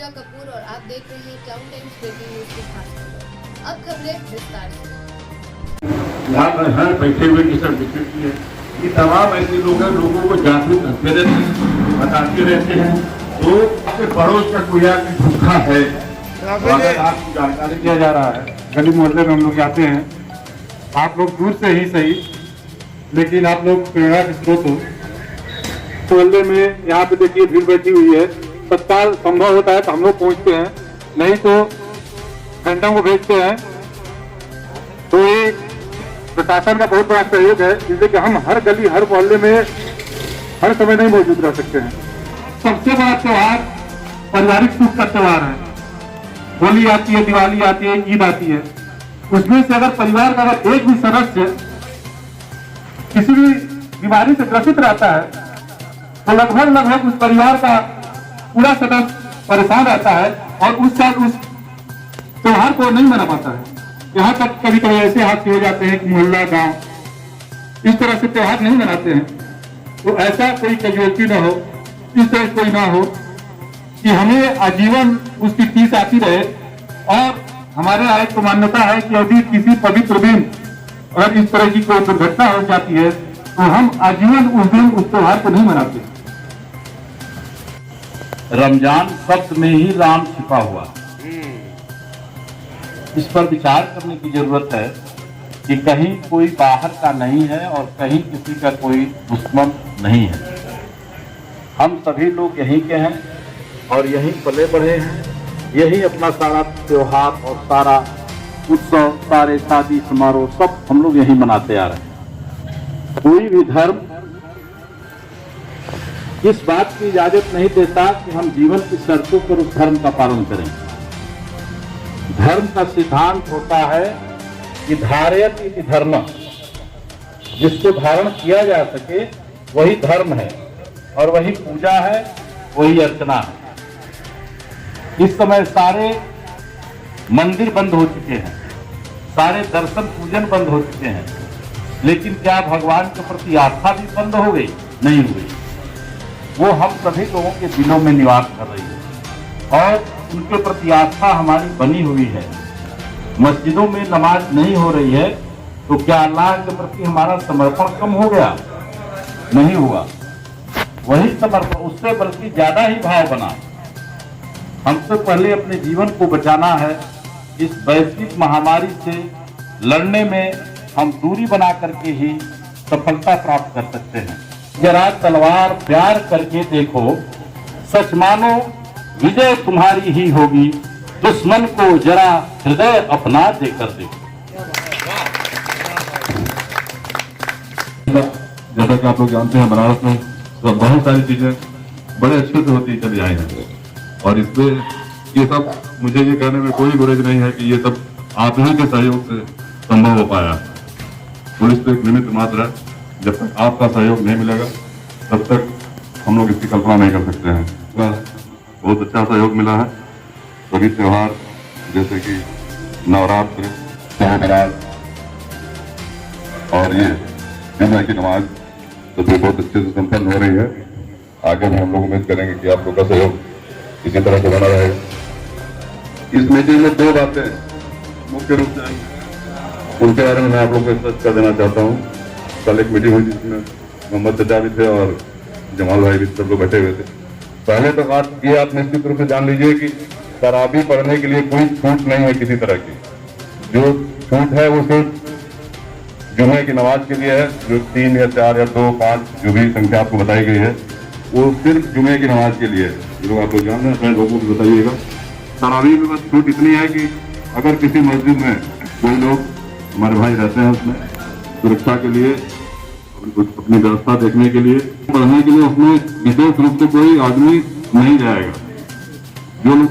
पूजा कपूर और आप देख रहे हैं क्लाउड टाइम्स ब्रेकिंग न्यूज की खास खबर। अब खबरें विस्तार से। यहाँ हर बैठे हुए की सर्टिफिकेट की है। ये तमाम ऐसे लोग हैं, लोगों को जागरूक करते रहते हैं, बताते रहते हैं। तो आपके पड़ोस का कोई आदमी भूखा है, तो अगर आपको जानकारी दिया जा रहा है, गली मोहल्ले में हम लोग जाते हैं, आप लोग दूर से ही सही, लेकिन आप लोग प्रेरणा के स्रोत हो। मोहल्ले में यहाँ पे देखिए भीड़ बैठी हुई है, तत्काल संभव होता है तो हम लोग पहुँचते हैं, नहीं तो घंटों को भेजते हैं। तो ये प्रशासन का बहुत बड़ा सहयोग है, जिससे कि हम हर गली हर मोहल्ले में हर समय नहीं मौजूद रह सकते हैं। सबसे बड़ा त्योहार पारिवारिक सुख का त्योहार है। होली आती है, दिवाली आती है, ईद आती है। उसमें से अगर परिवार का अगर एक भी सदस्य किसी भी बीमारी से ग्रसित रहता है तो लगभग उस परिवार का पूरा सदस्य परेशान रहता है और उस साल उस त्योहार को नहीं मना पाता है। यहाँ तक कभी कभी ऐसे हादसे हो जाते हैं कि मोहल्ला गांव इस तरह से त्योहार नहीं मनाते हैं। तो ऐसा कोई कैजुअलिटी ना हो, इस तरह कोई ना हो कि हमें आजीवन उसकी फीस आती रहे। और हमारे यहाँ एक मान्यता है कि यदि किसी पवित्र दिन अगर इस तरह की कोई दुर्घटना हो जाती है तो हम आजीवन उस दिन उस त्योहार को नहीं मनाते। रमजान शब्द में ही राम छिपा हुआ, इस पर विचार करने की जरूरत है कि कहीं कोई बाहर का नहीं है और कहीं किसी का कोई दुश्मन नहीं है। हम सभी लोग यहीं के हैं और यहीं पले बढ़े हैं, यही अपना सारा त्योहार और सारा उत्सव, सारे शादी समारोह सब हम लोग यहीं मनाते आ रहे हैं। कोई भी धर्म इस बात की इजाजत नहीं देता कि हम जीवन की शर्तों पर उस धर्म का पालन करें। धर्म का सिद्धांत होता है कि धारयति इति धर्म, जिसको धारण किया जा सके वही धर्म है और वही पूजा है, वही अर्चना है। इस समय सारे मंदिर बंद हो चुके हैं, सारे दर्शन पूजन बंद हो चुके हैं, लेकिन क्या भगवान के प्रति आस्था भी बंद हो गई? नहीं हुई। वो हम सभी लोगों के दिलों में निवास कर रही है और उनके प्रति आस्था हमारी बनी हुई है। मस्जिदों में नमाज नहीं हो रही है तो क्या अल्लाह के प्रति हमारा समर्पण कम हो गया? नहीं हुआ। वही समर्पण, उससे बल्कि ज्यादा ही भाव बना। हमसे पहले अपने जीवन को बचाना है। इस वैश्विक महामारी से लड़ने में हम दूरी बना करके ही सफलता प्राप्त कर सकते हैं। जरा तलवार प्यार करके देखो, सच मानो विजय तुम्हारी ही होगी, दुश्मन को जरा हृदय अपना देकर देखो। जैसा कि आप लोग जानते हैं, बनारस में तो बहुत सारी चीजें बड़े अच्छे से होती चली आई हैं और इसमें ये सब मुझे ये कहने में कोई गुरेज नहीं है कि ये सब आप ही के सहयोग से संभव हो पाया। पुलिस तो एक निमित्त मात्र है, जब तक आपका सहयोग नहीं मिलेगा तब तक हम लोग इसकी कल्पना नहीं कर सकते हैं। बहुत अच्छा सहयोग मिला है। सभी त्योहार जैसे कि नवरात्र, महाराज और ये जुम्मे की नमाज तो बहुत अच्छे से संपन्न हो रही है। आगे भी हम लोग उम्मीद करेंगे कि आप लोग का सहयोग इसी तरह से बना रहेगा। इस मीटिंग में दो बातें मुख्य रूप से उनके बारे में मैं आप लोग को स्पष्ट कर देना चाहता हूँ। कल एक मीटिंग हुई जिसमें मोहम्मद चचा भी थे और जमाल भाई भी सब लोग बैठे हुए थे। पहले तो बात ये आप निश्चित रूप से जान लीजिए कि तरावी पढ़ने के लिए कोई छूट नहीं है किसी तरह की। जो छूट है वो सिर्फ जुम्मे की नमाज के लिए है, जो 3 या 4 या 2, 5 जो भी संख्या आपको बताई गई है वो सिर्फ जुम्मे की नमाज के लिए है। जो आप लोग जान रहे हैं लोगों को बताइएगा। तरावी में बस छूट इतनी है कि अगर किसी मस्जिद में कोई लोग हमारे भाई रहते हैं उसमें सुरक्षा के लिए अपनी व्यवस्था देखने के लिए पढ़ने के लिए उसमें विशेष रूप से कोई आदमी नहीं जाएगा। जो लोग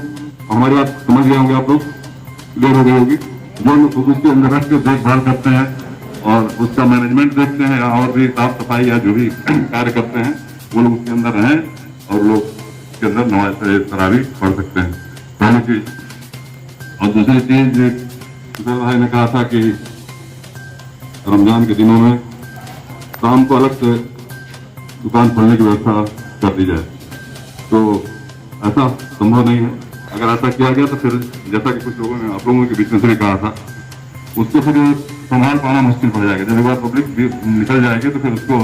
हमारी बात समझ गए होंगे, आप लोग क्लियर हो गई होगी, जो लोग उसके अंदर रख के देखभाल करते हैं और उसका मैनेजमेंट देखते हैं और भी साफ सफाई या जो भी कार्य करते हैं वो लोग उसके अंदर रहें और लोग उसके अंदर नमाज तरावी पढ़ सकते हैं। पहली चीज। और दूसरी चीज भाई ने कहा था कि रमजान के दिनों में शाम को अलग से दुकान खोलने की व्यवस्था कर दी जाए, तो ऐसा संभव नहीं है। अगर ऐसा किया गया तो फिर जैसा कि कुछ लोगों ने आप लोगों के बीच में से भी कहा था, उसको फिर संभाल पाना मुश्किल पड़ जाएगा। जब एक बार पब्लिक निकल जाएगी तो फिर उसको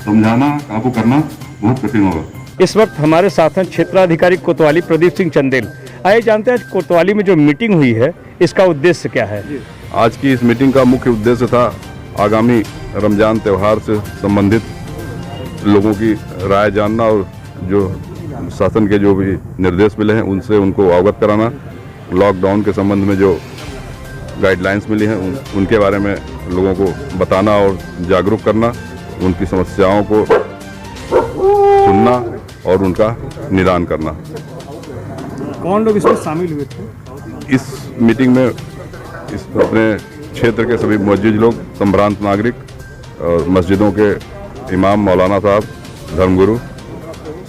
समझाना, काबू करना बहुत कठिन होगा। इस वक्त हमारे साथ हैं क्षेत्राधिकारी कोतवाली प्रदीप सिंह चंदेल। आइए जानते हैं कोतवाली में जो मीटिंग हुई है इसका उद्देश्य क्या है। आज की इस मीटिंग का मुख्य उद्देश्य था आगामी रमजान त्यौहार से संबंधित लोगों की राय जानना और जो शासन के जो भी निर्देश मिले हैं उनसे उनको अवगत कराना, लॉकडाउन के संबंध में जो गाइडलाइंस मिली हैं उनके बारे में लोगों को बताना और जागरूक करना, उनकी समस्याओं को सुनना और उनका निदान करना। कौन लोग इसमें शामिल हुए थे? इस मीटिंग में इस अपने क्षेत्र के सभी मुअज्जिज लोग, संभ्रांत नागरिक और मस्जिदों के इमाम, मौलाना साहब, धर्मगुरु,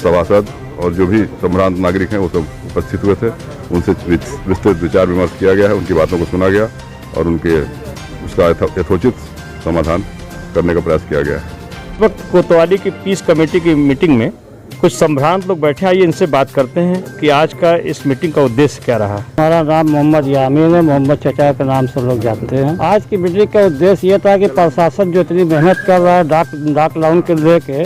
सभासद और जो भी संभ्रांत नागरिक हैं वो सब उपस्थित हुए थे। उनसे विस्तृत विचार विमर्श किया गया है, उनकी बातों को सुना गया और उसका यथोचित समाधान करने का प्रयास किया गया है। इस वक्त कोतवाली की पीस कमेटी की मीटिंग में कुछ संभ्रांत लोग बैठे, आइए इनसे बात करते हैं कि आज का इस मीटिंग का उद्देश्य क्या रहा। हमारा नाम मोहम्मद यामीन है, मोहम्मद चचा के नाम से लोग जानते हैं। आज की मीटिंग का उद्देश्य ये था कि प्रशासन जो इतनी मेहनत कर रहा है लॉकडाउन के लेके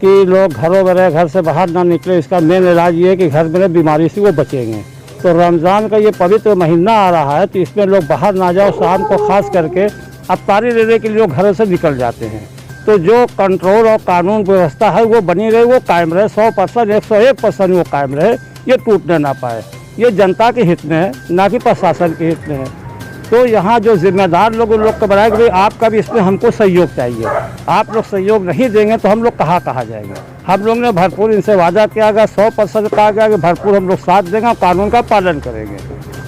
कि लोग घरों में रहे, घर से बाहर ना निकले, इसका मेन इलाज ये है कि घर में बीमारी से वो बचेंगे। तो रमज़ान का ये पवित्र महीना आ रहा है तो इसमें लोग बाहर ना जाओ, शाम को खास करके अफ्तारी लेने के लिए लोग घरों से निकल जाते हैं। तो जो कंट्रोल और कानून व्यवस्था है वो बनी रहे, वो कायम रहे, 100%, 101% वो कायम रहे, ये टूटने ना पाए। ये जनता के हित में है, ना कि प्रशासन के हित में है। तो यहाँ जो जिम्मेदार लोग उन लोग को बनाए कि भाई आपका भी इसमें हमको सहयोग चाहिए, आप लोग सहयोग नहीं देंगे तो हम लोग कहाँ जाएंगे। हम लोग ने भरपूर इनसे वादा किया गया, 100% कहा गया कि भरपूर हम लोग साथ देंगे और कानून का पालन करेंगे।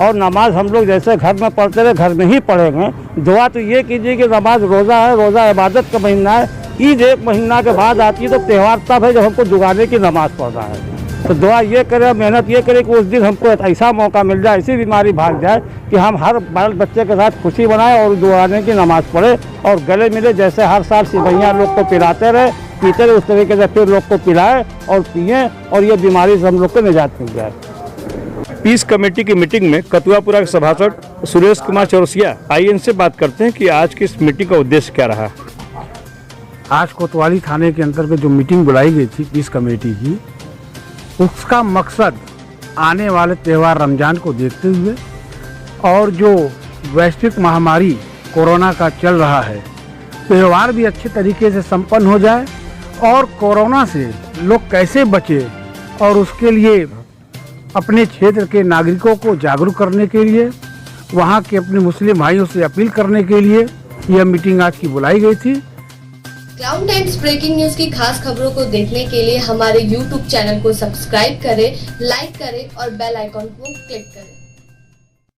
और नमाज हम लोग जैसे घर में पढ़ते रहे घर में ही पढ़ेंगे। दुआ तो ये कीजिए कि नमाज रोज़ा है, रोज़ा इबादत का महीना है। ईद एक महीना के बाद आती है तो त्यौहार तब है जब हमको जुगाने की नमाज पढ़ना है। तो दुआ ये करें, मेहनत ये करें कि उस दिन हमको ऐसा मौका मिल जाए, ऐसी बीमारी भाग जाए कि हम हर बाल बच्चे के साथ खुशी बनाएं और दुआने की नमाज पढ़े और गले मिले। जैसे हर साल सिवैयाँ लोग को पिलाते रहे, पीते रहे, उस तरीके से फिर लोग को पिलाए और पिए और ये बीमारी से हम लोग को निजात मिल जाए। पीस कमेटी की मीटिंग में कतुआपुरा के सभासद सुरेश कुमार चौरसिया, आइए इनसे बात करते हैं कि आज की इस मीटिंग का उद्देश्य क्या रहा। आज कोतवाली थाने के अंतर्गत जो मीटिंग बुलाई गई थी पीस कमेटी की, उसका मकसद आने वाले त्यौहार रमज़ान को देखते हुए और जो वैश्विक महामारी कोरोना का चल रहा है, त्यौहार भी अच्छे तरीके से संपन्न हो जाए और कोरोना से लोग कैसे बचे और उसके लिए अपने क्षेत्र के नागरिकों को जागरूक करने के लिए, वहाँ के अपने मुस्लिम भाइयों से अपील करने के लिए यह मीटिंग आज की बुलाई गई थी। क्लाउड टाइम्स ब्रेकिंग न्यूज की खास खबरों को देखने के लिए हमारे YouTube चैनल को सब्सक्राइब करें, लाइक करें और बेल आइकॉन को क्लिक करें।